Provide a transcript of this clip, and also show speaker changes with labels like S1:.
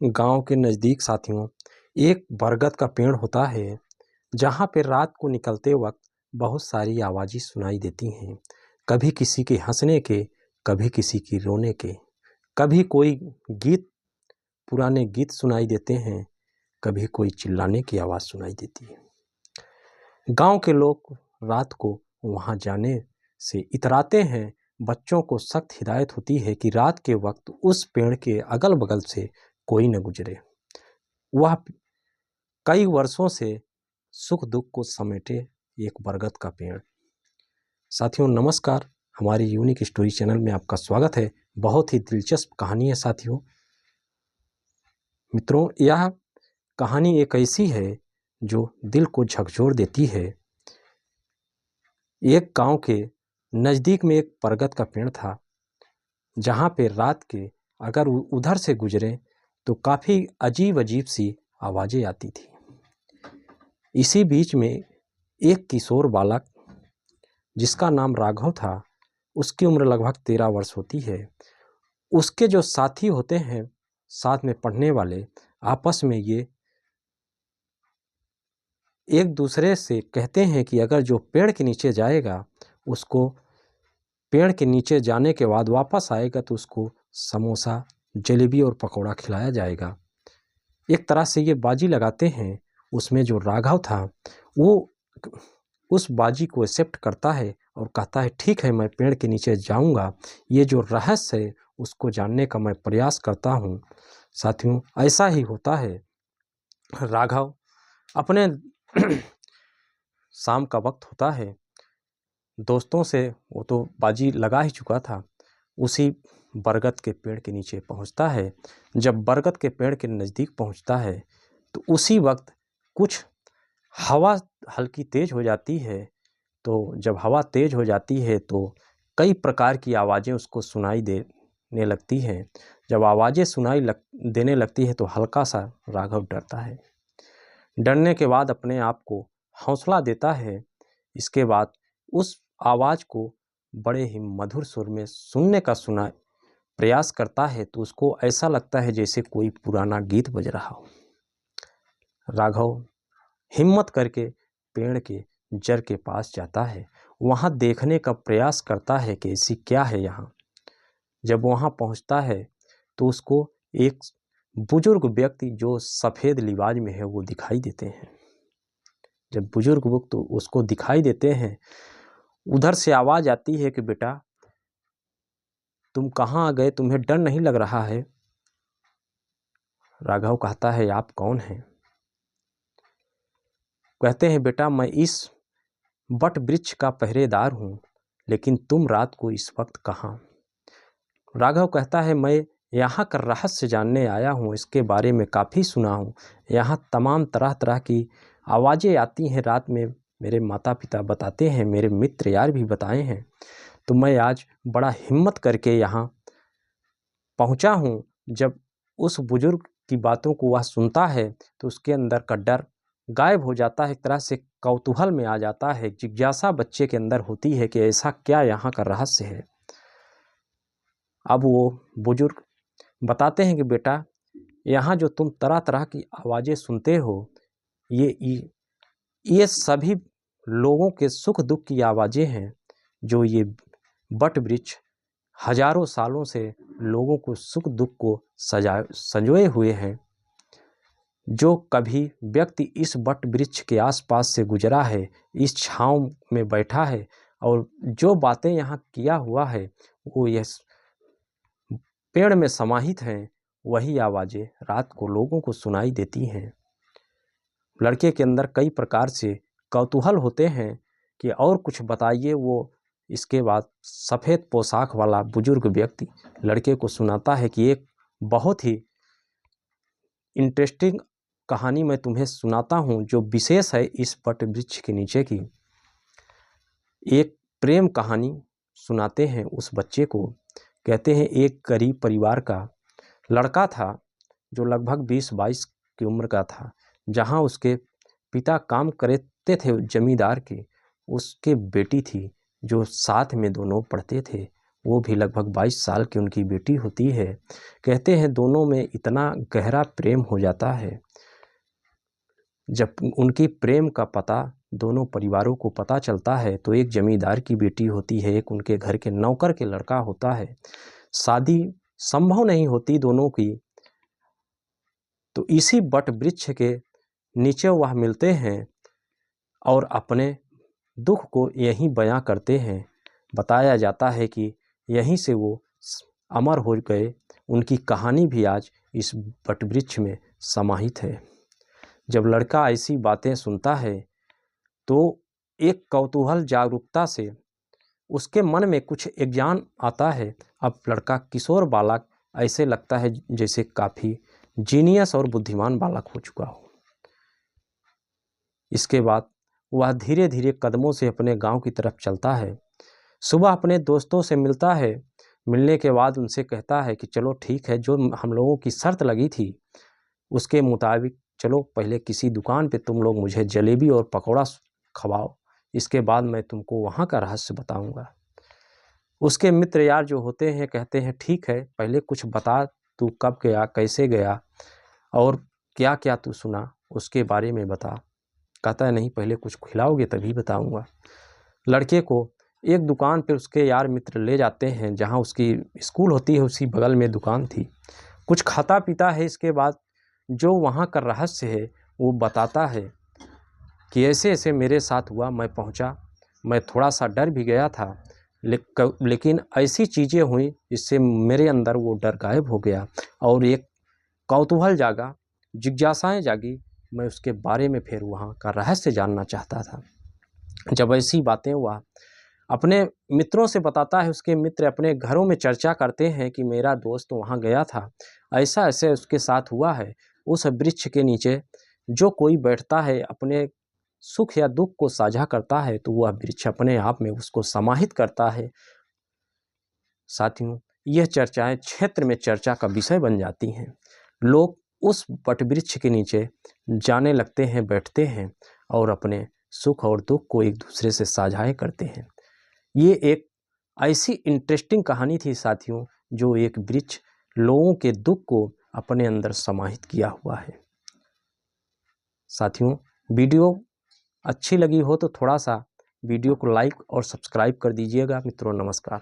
S1: गांव के नज़दीक साथियों एक बरगद का पेड़ होता है जहां पे रात को निकलते वक्त बहुत सारी आवाज़ें सुनाई देती हैं। कभी किसी के हंसने के, कभी किसी की रोने के, कभी कोई गीत, पुराने गीत सुनाई देते हैं, कभी कोई चिल्लाने की आवाज़ सुनाई देती है। गांव के लोग रात को वहां जाने से इतराते हैं। बच्चों को सख्त हिदायत होती है कि रात के वक्त उस पेड़ के अगल बगल से कोई न गुजरे। वह कई वर्षों से सुख दुख को समेटे एक बरगद का पेड़। साथियों नमस्कार, हमारी यूनिक स्टोरी चैनल में आपका स्वागत है। बहुत ही दिलचस्प कहानी है साथियों। मित्रों, यह कहानी एक ऐसी है जो दिल को झकझोर देती है। एक गांव के नज़दीक में एक बरगद का पेड़ था जहाँ पे रात के अगर उधर से गुजरे तो काफ़ी अजीब अजीब सी आवाज़ें आती थी। इसी बीच में एक किशोर बालक जिसका नाम राघव था, उसकी उम्र लगभग 13 वर्ष होती है। उसके जो साथी होते हैं साथ में पढ़ने वाले, आपस में ये एक दूसरे से कहते हैं कि अगर जो पेड़ के नीचे जाएगा उसको पेड़ के नीचे जाने के बाद वापस आएगा तो उसको समोसा, जलेबी और पकौड़ा खिलाया जाएगा। एक तरह से ये बाजी लगाते हैं। उसमें जो राघव था वो उस बाजी को एक्सेप्ट करता है और कहता है ठीक है, मैं पेड़ के नीचे जाऊंगा, ये जो रहस्य है उसको जानने का मैं प्रयास करता हूँ। साथियों ऐसा ही होता है। राघव अपने शाम का वक्त होता है, दोस्तों से वो तो बाजी लगा ही चुका था, उसी बरगद के पेड़ के नीचे पहुंचता है। जब बरगद के पेड़ के नज़दीक पहुंचता है तो उसी वक्त कुछ हवा हल्की तेज़ हो जाती है। तो जब हवा तेज़ हो जाती है तो कई प्रकार की आवाज़ें उसको सुनाई देने लगती हैं। जब आवाज़ें देने लगती है तो हल्का सा राघव डरता है। डरने के बाद अपने आप को हौसला देता है। इसके बाद उस आवाज़ को बड़े ही मधुर सुर में सुनने का प्रयास करता है तो उसको ऐसा लगता है जैसे कोई पुराना गीत बज रहा हो। राघव हिम्मत करके पेड़ के जड़ के पास जाता है, वहाँ देखने का प्रयास करता है कि ऐसी क्या है यहाँ। जब वहाँ पहुँचता है तो उसको एक बुजुर्ग व्यक्ति जो सफ़ेद लिबाज में है वो दिखाई देते हैं। जब बुजुर्ग व्यक्ति तो उसको दिखाई देते हैं, उधर से आवाज़ आती है कि बेटा तुम कहाँ आ गए, तुम्हें डर नहीं लग रहा है? राघव कहता है आप कौन हैं? कहते हैं बेटा मैं इस बट वृक्ष का पहरेदार हूँ, लेकिन तुम रात को इस वक्त कहाँ? राघव कहता है मैं यहाँ का रहस्य जानने आया हूँ, इसके बारे में काफ़ी सुना हूँ। यहाँ तमाम तरह तरह की आवाज़ें आती हैं रात में, मेरे माता पिता बताते हैं, मेरे मित्र यार भी बताए हैं। तो मैं आज बड़ा हिम्मत करके यहाँ पहुँचा हूँ। जब उस बुजुर्ग की बातों को वह सुनता है तो उसके अंदर का डर गायब हो जाता है। एक तरह से कौतूहल में आ जाता है, जिज्ञासा बच्चे के अंदर होती है कि ऐसा क्या यहाँ का रहस्य है। अब वो बुजुर्ग बताते हैं कि बेटा यहाँ जो तुम तरह तरह की आवाज़ें सुनते हो ये सभी लोगों के सुख दुख की आवाज़ें हैं, जो ये बट वृक्ष हजारों सालों से लोगों को सुख दुख को संजोए हुए हैं। जो कभी व्यक्ति इस बट वृक्ष के आसपास से गुजरा है, इस छांव में बैठा है और जो बातें यहाँ किया हुआ है वो ये पेड़ में समाहित हैं, वही आवाज़ें रात को लोगों को सुनाई देती हैं। लड़के के अंदर कई प्रकार से कौतूहल होते हैं कि और कुछ बताइए। वो इसके बाद सफ़ेद पोशाक वाला बुजुर्ग व्यक्ति लड़के को सुनाता है कि एक बहुत ही इंटरेस्टिंग कहानी मैं तुम्हें सुनाता हूँ जो विशेष है इस बट वृक्ष के नीचे की। एक प्रेम कहानी सुनाते हैं उस बच्चे को। कहते हैं एक गरीब परिवार का लड़का था जो लगभग 20-22 की उम्र का था। जहाँ उसके पिता काम करते थे जमींदार के, उसके बेटी थी जो साथ में दोनों पढ़ते थे। वो भी लगभग 22 साल की उनकी बेटी होती है। कहते हैं दोनों में इतना गहरा प्रेम हो जाता है। जब उनकी प्रेम का पता दोनों परिवारों को पता चलता है तो एक जमींदार की बेटी होती है, एक उनके घर के नौकर के लड़का होता है। शादी संभव नहीं होती दोनों की, तो इसी वट वृक्ष के नीचे वह मिलते हैं और अपने दुख को यहीं बयां करते हैं। बताया जाता है कि यहीं से वो अमर हो गए। उनकी कहानी भी आज इस वट वृक्ष में समाहित है। जब लड़का ऐसी बातें सुनता है तो एक कौतूहल जागरूकता से उसके मन में कुछ एक ज्ञान आता है। अब लड़का किशोर बालक ऐसे लगता है जैसे काफ़ी जीनियस और बुद्धिमान बालक हो चुका हो। इसके बाद वह धीरे धीरे कदमों से अपने गांव की तरफ चलता है। सुबह अपने दोस्तों से मिलता है। मिलने के बाद उनसे कहता है कि चलो ठीक है, जो हम लोगों की शर्त लगी थी उसके मुताबिक चलो, पहले किसी दुकान पे तुम लोग मुझे जलेबी और पकौड़ा खवाओ, इसके बाद मैं तुमको वहाँ का रहस्य बताऊंगा। उसके मित्र यार जो होते हैं कहते हैं ठीक है, पहले कुछ बता, तू कब गया, कैसे गया और क्या क्या तू सुना उसके बारे में बता। कहता है नहीं, पहले कुछ खिलाओगे तभी बताऊंगा। लड़के को एक दुकान पे उसके यार मित्र ले जाते हैं जहाँ उसकी स्कूल होती है, उसी बगल में दुकान थी। कुछ खाता पीता है, इसके बाद जो वहाँ का रहस्य है वो बताता है कि ऐसे ऐसे मेरे साथ हुआ। मैं पहुँचा, मैं थोड़ा सा डर भी गया था, लेकिन ऐसी चीज़ें हुई जिससे मेरे अंदर वो डर गायब हो गया और एक कौतूहल जागा, जिज्ञासाएं जागी। मैं उसके बारे में फिर वहाँ का रहस्य जानना चाहता था। जब ऐसी बातें हुआ अपने मित्रों से बताता है, उसके मित्र अपने घरों में चर्चा करते हैं कि मेरा दोस्त वहाँ गया था, ऐसा ऐसे उसके साथ हुआ है। उस वृक्ष के नीचे जो कोई बैठता है, अपने सुख या दुख को साझा करता है, तो वह वृक्ष अपने आप में उसको समाहित करता है। साथियों, यह चर्चाएं क्षेत्र में चर्चा का विषय बन जाती हैं। लोग उस वटवृक्ष के नीचे जाने लगते हैं, बैठते हैं और अपने सुख और दुख को एक दूसरे से साझाएं करते हैं। ये एक ऐसी इंटरेस्टिंग कहानी थी साथियों, जो एक वृक्ष लोगों के दुख को अपने अंदर समाहित किया हुआ है। साथियों, वीडियो अच्छी लगी हो तो थोड़ा सा वीडियो को लाइक और सब्सक्राइब कर दीजिएगा। मित्रों नमस्कार।